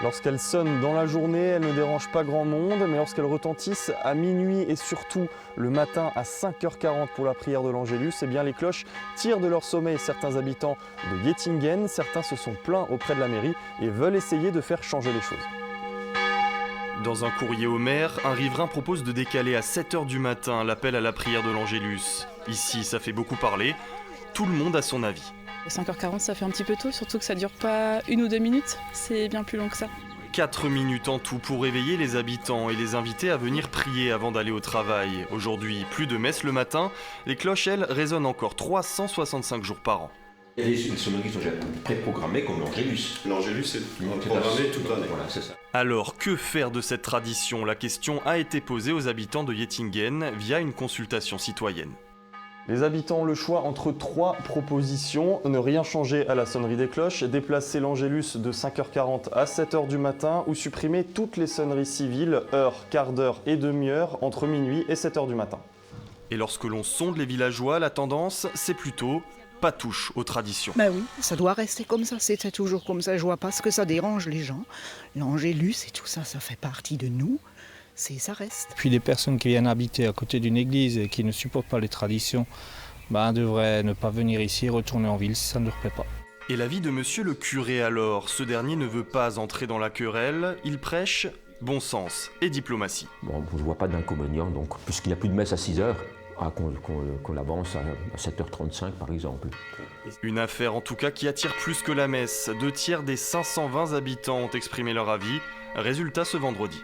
Lorsqu'elles sonnent dans la journée, elles ne dérangent pas grand monde, mais lorsqu'elles retentissent à minuit et surtout le matin à 5h40 pour la prière de l'Angélus, eh bien les cloches tirent de leur sommeil certains habitants de Gettingen. Certains se sont plaints auprès de la mairie et veulent essayer de faire changer les choses. Dans un courrier au maire, un riverain propose de décaler à 7h du matin l'appel à la prière de l'Angélus. Ici, ça fait beaucoup parler, tout le monde a son avis. 5h40, ça fait un petit peu tôt, surtout que ça dure pas 1 ou 2 minutes, c'est bien plus long que ça. 4 minutes en tout pour réveiller les habitants et les inviter à venir prier avant d'aller au travail. Aujourd'hui, plus de messe le matin, les cloches, elles, résonnent encore 365 jours par an. Il y a des sonneries qui sont déjà préprogrammées comme l'Angélus. L'Angélus est programmé toute l'année. Voilà, c'est ça. Alors, que faire de cette tradition? La question a été posée aux habitants de Gettingen via une consultation citoyenne. Les habitants ont le choix entre 3 propositions. Ne rien changer à la sonnerie des cloches, déplacer l'Angélus de 5h40 à 7h du matin ou supprimer toutes les sonneries civiles, heure, quart d'heure et demi-heure entre minuit et 7h du matin. Et lorsque l'on sonde les villageois, la tendance, c'est plutôt pas touche aux traditions. Ben oui, ça doit rester comme ça, c'était toujours comme ça. Je vois pas ce que ça dérange les gens. L'Angélus et tout ça, ça fait partie de nous. Ça reste. Puis les personnes qui viennent habiter à côté d'une église et qui ne supportent pas les traditions, devraient ne pas venir ici et retourner en ville si ça ne leur plaît pas. Et l'avis de monsieur le curé alors? Ce dernier ne veut pas entrer dans la querelle, il prêche bon sens et diplomatie. Bon, je ne vois pas d'inconvénient, donc, puisqu'il n'y a plus de messe à 6h, qu'on l'avance à 7h35 par exemple. Une affaire en tout cas qui attire plus que la messe. 2 tiers des 520 habitants ont exprimé leur avis. Résultat ce vendredi.